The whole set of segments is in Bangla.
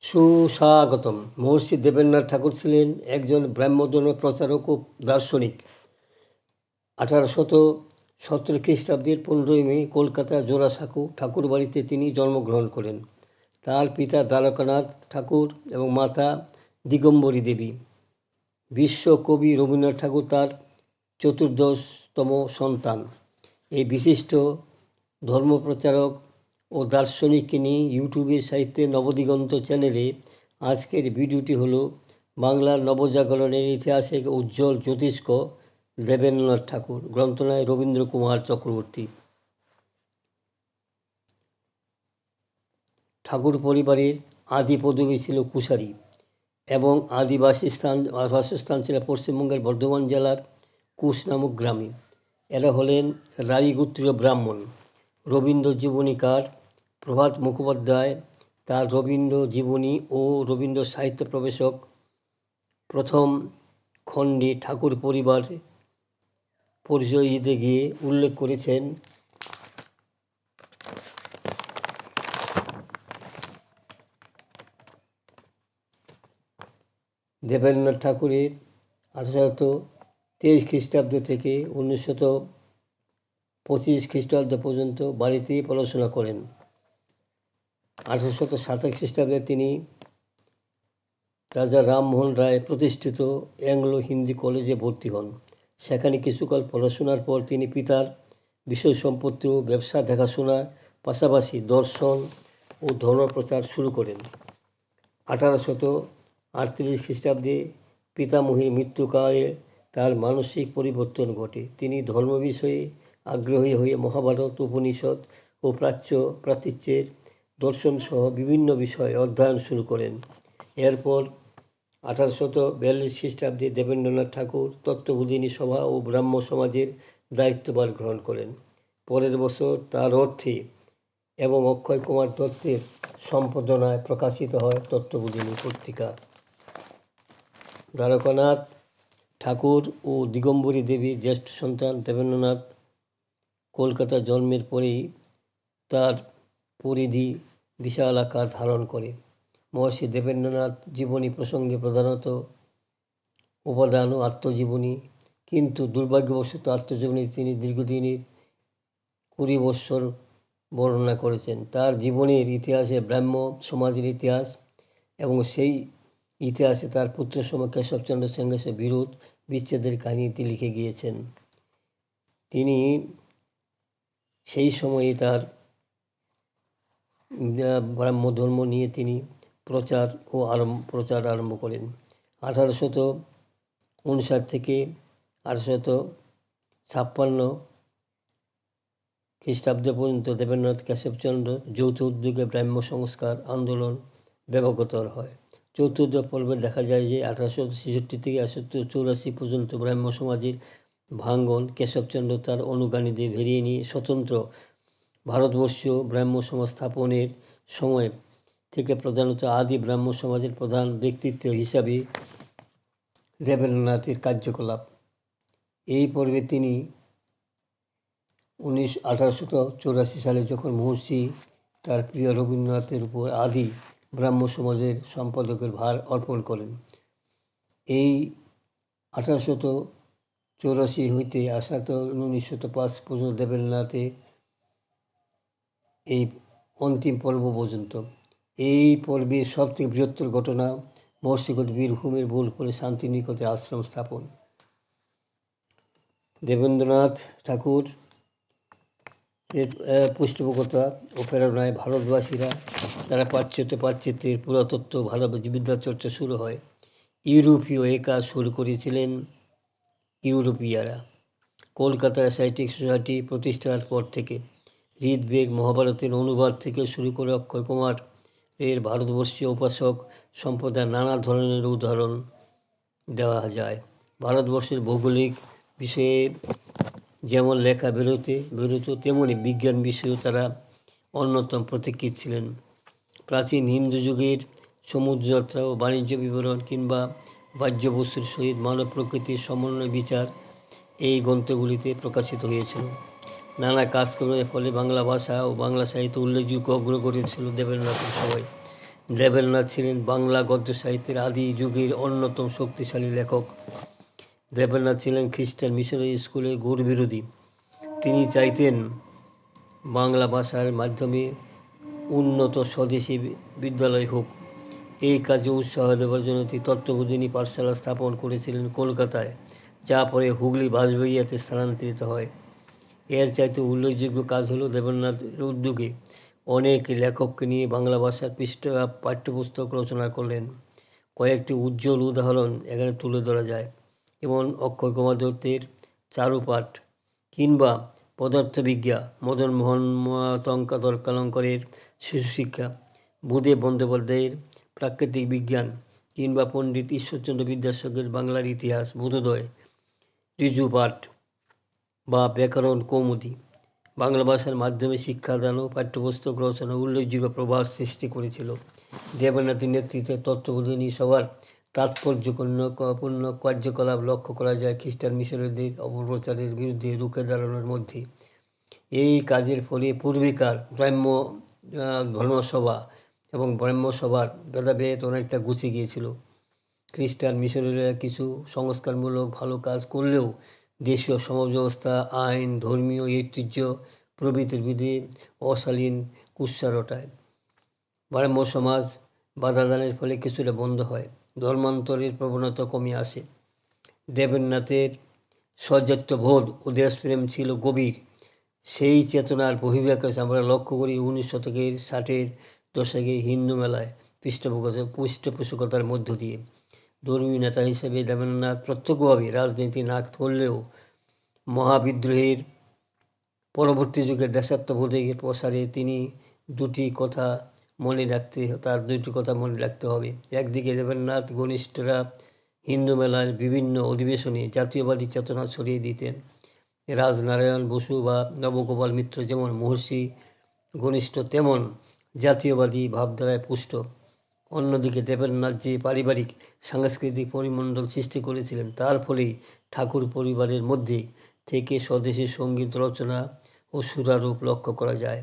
সুস্বাগতম। মহর্ষি দেবেন্দ্রনাথ ঠাকুর ছিলেন একজন ব্রাহ্মধর্ম প্রচারক ও দার্শনিক। 1817 খ্রিস্টাব্দের 15ই মে কলকাতা জোড়াসাঁকো ঠাকুরবাড়িতে তিনি জন্মগ্রহণ করেন। তার পিতা দ্বারকানাথ ঠাকুর এবং মাতা দিগম্বরী দেবী। বিশ্বকবি রবীন্দ্রনাথ ঠাকুর তার চতুর্দশতম সন্তান। এই বিশিষ্ট ধর্মপ্রচারক ও দার্শনিককে নিয়ে ইউটিউবে সাহিত্যের নবদিগন্ত চ্যানেলে আজকের ভিডিওটি হলো বাংলার নবজাগরণের ইতিহাসে এক উজ্জ্বল জ্যোতিষ্ক দেবেন্দ্রনাথ ঠাকুর, গ্রন্থনায় রবীন্দ্র কুমার চক্রবর্তী। ঠাকুর পরিবারের আদি পদবী ছিল কুশারী এবং আদি বাসস্থান ছিল পশ্চিমবঙ্গের বর্ধমান জেলার কুশ নামক গ্রামে। এরা হলেন রায়গোত্রীয় ব্রাহ্মণ। রবীন্দ্র জীবনীকার প্রভাত মুখোপাধ্যায় তার রবীন্দ্র জীবনী ও রবীন্দ্র সাহিত্য প্রবেশক প্রথম খণ্ডে ঠাকুর পরিবার পরিচয় দিতে গিয়ে উল্লেখ করেছেন, দেবেন্দ্রনাথ ঠাকুরের 1823 খ্রিস্টাব্দ থেকে 1925 খ্রিস্টাব্দ পর্যন্ত বাড়িতেই পড়াশোনা করেন। 1827 খ্রিস্টাব্দে তিনি রাজা রামমোহন রায় প্রতিষ্ঠিত অ্যাংলো হিন্দি কলেজে ভর্তি হন। সেখানে কিছুকাল পড়াশোনার পর তিনি পিতার বিষয় সম্পত্তি ও ব্যবসা দেখাশোনার পাশাপাশি দর্শন ও ধর্মপ্রচার শুরু করেন। 1838 খ্রিস্টাব্দে পিতামহীর মৃত্যুকালে তার মানসিক পরিবর্তন ঘটে। তিনি ধর্ম বিষয়ে আগ্রহী হয়ে মহাভারত, উপনিষদ ও প্রাচ্যের দর্শনসহ বিভিন্ন বিষয়ে অধ্যয়ন শুরু করেন। এরপর 1842 খ্রিস্টাব্দে দেবেন্দ্রনাথ ঠাকুর তত্ত্ববোধিনী সভা ও ব্রাহ্ম সমাজের দায়িত্বভার গ্রহণ করেন। পরের বছর তার অর্থে এবং অক্ষয় কুমার দত্তের সম্পাদনায় প্রকাশিত হয় তত্ত্ববোধিনী পত্রিকা। দ্বারকানাথ ঠাকুর ও দিগম্বরী দেবীর জ্যেষ্ঠ সন্তান দেবেন্দ্রনাথ কলকাতা জন্মের পরেই তার পরিধি বিশাল আকার ধারণ করে। মহর্ষি দেবেন্দ্রনাথ জীবনী প্রসঙ্গে প্রধানত উপাদান ও আত্মজীবনী, কিন্তু দুর্ভাগ্যবশত আত্মজীবনী তিনি দীর্ঘদিনের 20 বৎসর বর্ণনা করেছেন। তার জীবনের ইতিহাসে ব্রাহ্ম সমাজের ইতিহাস এবং সেই ইতিহাসে তার পুত্রসম কেশবচন্দ্র সেনের সাথে বিরোধ বিচ্ছেদের কাহিনীটি লিখে গিয়েছেন। তিনি সেই সময়ই তার ব্রাহ্মধর্ম নিয়ে তিনি প্রচার আরম্ভ করেন। 1859 থেকে 1856 খ্রিস্টাব্দ পর্যন্ত দেবেন্দ্রনাথ কেশবচন্দ্র যৌথ উদ্যোগে ব্রাহ্ম সংস্কার আন্দোলন ব্যাপকতর হয়। চতুর্থ পর্বে দেখা যায় যে 1866 থেকে 1884 পর্যন্ত ব্রাহ্ম সমাজের ভাঙ্গন কেশবচন্দ্র তার অনুগামীদের ভেরিয়ে নিয়ে স্বতন্ত্র ভারতবর্ষীয় ব্রাহ্ম সমাজ স্থাপনের সময় থেকে প্রধানত আদি ব্রাহ্ম সমাজের প্রধান ব্যক্তিত্ব হিসাবে দেবেন্দ্রনাথের কার্যকলাপ। এই পর্বে তিনি 1884 সালে যখন মহর্ষি তার প্রিয় রবীন্দ্রনাথের উপর আদি ব্রাহ্ম সমাজের সম্পাদকের ভার অর্পণ করেন। এই 1884 হইতে 1905 পর্যন্ত দেবেন্দ্রনাথের এই অন্তিম পর্ব পর্যন্ত। এই পর্বের সবথেকে বৃহত্তর ঘটনা মহর্ষিগত বীরভূমের বোলপুরে শান্তিনিকেতনে আশ্রম স্থাপন। দেবেন্দ্রনাথ ঠাকুর এর পৃষ্ঠপোষকতা ও প্রেরণায় ভারতবাসীরা তারা পাশ্চাত্যের পুরাতত্ত্ব বিদ্যা চর্চা শুরু হয়। ইউরোপীয় এই কাজ শুরু করেছিলেন ইউরোপীয়রা। কলকাতা অ্যাসাইটিক সোসাইটি প্রতিষ্ঠার পর থেকে ঋগ্বেদ মহাভারতের অনুবাদ থেকে শুরু করে অক্ষয় কুমার এর ভারতবর্ষীয় উপাসক সম্প্রদায়ের নানা ধরনের উদাহরণ দেওয়া যায়। ভারতবর্ষের ভৌগোলিক বিষয়ে যেমন লেখা বেরোতো তেমনি বিজ্ঞান বিষয়েও তারা অন্যতম প্রতীক্ষিত ছিলেন। প্রাচীন হিন্দু যুগের সমুদ্রযাত্রা ও বাণিজ্য বিবরণ কিংবা বাহ্যবস্তুর সহিত মানব প্রকৃতির সমন্বয় বিচার এই গ্রন্থগুলিতে প্রকাশিত হয়েছিল। নানা কাজকর্মের ফলে বাংলা ভাষা ও বাংলা সাহিত্য উল্লেখযোগ্য অগ্রগতি ছিল দেবেন্দ্রনাথের সময়। দেবেন্দ্রনাথ ছিলেন বাংলা গদ্য সাহিত্যের আদি যুগের অন্যতম শক্তিশালী লেখক। দেবেন্দ্রনাথ ছিলেন খ্রিস্টান মিশনারি স্কুলের ঘোর বিরোধী। তিনি চাইতেন বাংলা ভাষার মাধ্যমে উন্নত স্বদেশী বিদ্যালয় হোক। এই কাজে উৎসাহ দেওয়ার জন্য তিনি তত্ত্ববোধিনী পাঠশালা স্থাপন করেছিলেন কলকাতায়, যা পরে হুগলি বাঁশবেড়িয়াতে স্থানান্তরিত হয়। এর চাইতে উল্লেখযোগ্য কাজ হলো দেবেন্দ্রনাথের উদ্যোগে অনেক লেখককে নিয়ে বাংলা ভাষার পাঠ্যপুস্তক রচনা করলেন। কয়েকটি উজ্জ্বল উদাহরণ এখানে তুলে ধরা যায়, যেমন অক্ষয় কুমার দত্তের চারুপাঠ কিংবা পদার্থবিজ্ঞা, মদন মোহন তর্কালঙ্কারের শিশু শিক্ষা, ভূদেব বন্দ্যোপাধ্যায়ের প্রাকৃতিক বিজ্ঞান কিংবা পণ্ডিত ঈশ্বরচন্দ্র বিদ্যাসাগরের বাংলার ইতিহাস বোধোদয়, ঋজুপাঠ বা ব্যাকরণ কৌমুদী। বাংলা ভাষার মাধ্যমে শিক্ষাদান ও পাঠ্যপুস্তক রচনা উল্লেখযোগ্য প্রভাব সৃষ্টি করেছিল। দেবেন্দ্রনাথের নেতৃত্বে তত্ত্ববোধিনী সভার তাৎপর্যপূর্ণ কার্যকলাপ লক্ষ্য করা যায় খ্রিস্টান মিশনারিদের অপপ্রচারের বিরুদ্ধে রুখে দাঁড়ানোর মধ্যে। এই কাজের ফলে পূর্বেকার ব্রাহ্ম ধর্মসভা এবং ব্রাহ্মসভার ভেদাভেদ অনেকটা ঘুচে গিয়েছিল। খ্রিস্টান মিশনারিরা কিছু সংস্কারমূলক ভালো কাজ করলেও দেশীয় সমাজ ব্যবস্থা, আইন, ধর্মীয় ঐতিহ্য প্রভৃতির বিধি অশালীন কুৎসা রটায়। ব্রাহ্ম সমাজ বাধাদানের ফলে কিছুটা বন্ধ হয়, ধর্মান্তরের প্রবণতা কমে আসে। দেবেন্দ্রনাথের সৌজাত্যবোধ ও দেশপ্রেম ছিল গভীর। সেই চেতনার বহিঃপ্রকাশ আমরা লক্ষ্য করি 19 শতকের 60-এর দশকে হিন্দু মেলায় পৃষ্ঠপোষকতার মধ্য দিয়ে। ধর্মীয় নেতা হিসেবে দেবেন্দ্রনাথ প্রত্যক্ষভাবে রাজনীতি না করলেও মহাবিদ্রোহের পরবর্তী যুগে দেশাত্মবোধের প্রসারে তার দুটি কথা মনে রাখতে হবে। একদিকে দেবেন্দ্রনাথ ঘনিষ্ঠরা হিন্দু মেলার বিভিন্ন অধিবেশনে জাতীয়বাদী চেতনা ছড়িয়ে দিতেন। রাজনারায়ণ বসু বা নবগোপাল মিত্র যেমন মহর্ষি ঘনিষ্ঠ, তেমন জাতীয়বাদী ভাবধারায় পুষ্ট। অন্যদিকে দেবেন্দ্রনাথ যে পারিবারিক সাংস্কৃতিক পরিমণ্ডল সৃষ্টি করেছিলেন, তার ফলেই ঠাকুর পরিবারের মধ্যে থেকে স্বদেশী সঙ্গীত রচনা ও সুরারূপ লক্ষ্য করা যায়।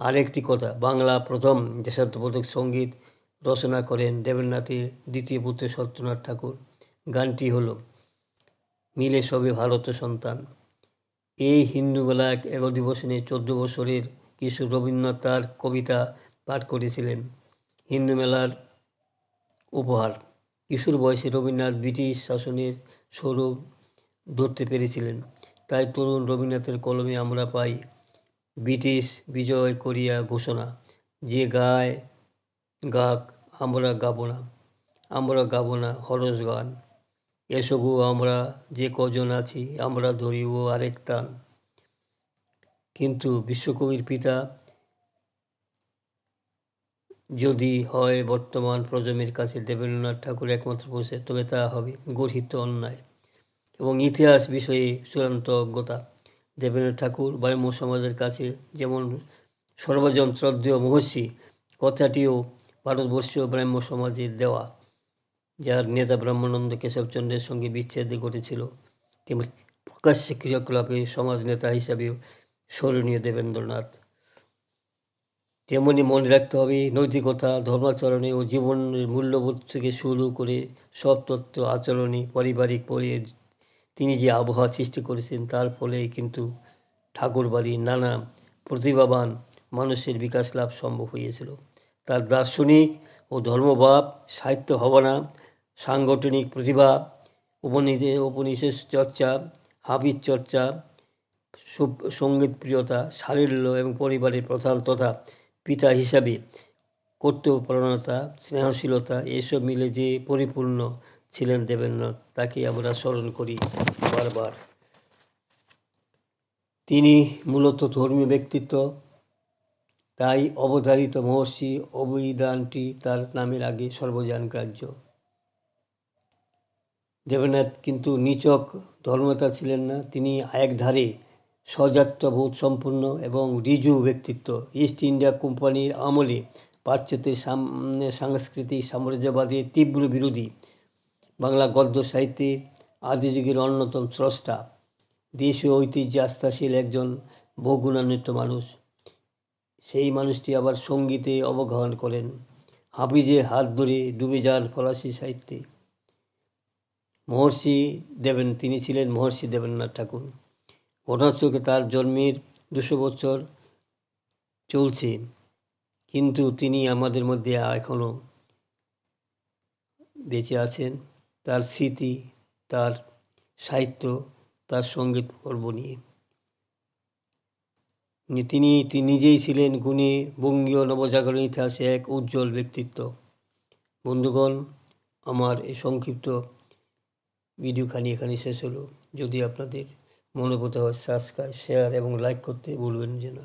আরেকটি কথা, বাংলা প্রথম দেশাত্মবোধক সঙ্গীত রচনা করেন দেবেন্দ্রনাথের দ্বিতীয় পুত্র সত্যনাথ ঠাকুর। গানটি হল মিলে সবে ভারত সন্তান। এই হিন্দু মেলা এক অধিবেশনে 14 বছরের কিশোর রবীন্দ্রনাথ তার কবিতা পাঠ করেছিলেন। হিন্দু মেলার উপহার। কিশোর বয়সে রবীন্দ্রনাথ ব্রিটিশ শাসনের স্বরূপ ধরতে পেরেছিলেন, তাই তরুণ রবীন্দ্রনাথের কলমে আমরা পাই ব্রিটিশ বিজয় করিয়া ঘোষণা, যে গাক আমরা গাব না হরস গান, এসো গো আমরা যে কজন আছি আমরা ধরিব আরেক টান। কিন্তু বিশ্বকবির পিতা যদি হয় বর্তমান প্রজন্মের কাছে দেবেন্দ্রনাথ ঠাকুর একমাত্র প্রসেস, তবে তা হবে গর্হিত অন্যায় এবং ইতিহাস বিষয়ে চূড়ান্ত অজ্ঞতা। দেবেন্দ্রনাথ ঠাকুর ব্রাহ্ম সমাজের কাছে যেমন সর্বজন শ্রদ্ধেয় মহর্ষি, কথাটিও ভারতবর্ষীয় ব্রাহ্ম সমাজের দেওয়া, যার নেতা ব্রহ্মানন্দ কেশবচন্দ্রের সঙ্গে বিচ্ছেদ ঘটেছিল, তেমনি প্রকাশ্যে ক্রিয়াকলাপে সমাজ নেতা হিসাবেও স্মরণীয় দেবেন্দ্রনাথ। তেমনি মনে রাখতে হবে নৈতিকতা, ধর্মাচরণে ও জীবনের মূল্যবোধ থেকে শুরু করে সব তত্ত্ব আচরণে পারিবারিক তিনি যে আবহাওয়া সৃষ্টি করেছেন, তার ফলেই কিন্তু ঠাকুরবাড়ির নানা প্রতিভাবান মানুষের বিকাশ লাভ সম্ভব হয়েছিল। তার দার্শনিক ও ধর্মভাব, সাহিত্য ভাবনা, সাংগঠনিক প্রতিভা, উপনিষদ চর্চা, হাফিজ চর্চা, সঙ্গীতপ্রিয়তা, সারল্য এবং পরিবারের প্রধান তথা পিতা হিসাবে কর্তব্যপরায়ণতা, স্নেহশীলতা, এসব মিলে যে পরিপূর্ণ ছিলেন দেবেন্দ্রনাথ, তাকে আমরা স্মরণ করি বারবার। তিনি মূলত ধর্মীয় ব্যক্তিত্ব, তাই অবধারিত মহর্ষি অভিধানটি তার নামের আগে সর্বজনগ্রাহ্য। দেবেন্দ্রনাথ কিন্তু নিছক ধর্মনেতা ছিলেন না, তিনি একধারে সৌজাত্যবোধ সম্পূর্ণ এবং ঋজু ব্যক্তিত্ব। ইস্ট ইন্ডিয়া কোম্পানির আমলে পাশ্চাত্যের সাংস্কৃতিক সাম্রাজ্যবাদের তীব্র বিরোধী, বাংলা গদ্য সাহিত্যের আদিযুগের অন্যতম স্রষ্টা, দেশীয় ঐতিহ্যে আস্থাশীল একজন বহুগুণান্বিত মানুষ। সেই মানুষটি আবার সঙ্গীতে অবগাহন করেন। হাফিজের হাত ধরে ডুবে যান ফরাসি সাহিত্যে। তিনি ছিলেন মহর্ষি দেবেন্দ্রনাথ ঠাকুর। ঘটনাচক্রে তার জন্মের 200 বছর চলছে, কিন্তু তিনি আমাদের মধ্যে এখনও বেঁচে আছেন। তার স্মৃতি, তার সাহিত্য, তার সঙ্গীত পর্ব নিয়ে। তিনি নিজেই ছিলেন গুণী বঙ্গীয় নবজাগরণ ইতিহাসে এক উজ্জ্বল ব্যক্তিত্ব। বন্ধুগণ, আমার এই সংক্ষিপ্ত ভিডিওখানি এখানে শেষ হলো। যদি আপনাদের মনোভূত হয় সাবস্ক্রাইব, শেয়ার এবং লাইক করতে ভুলবেন যেন।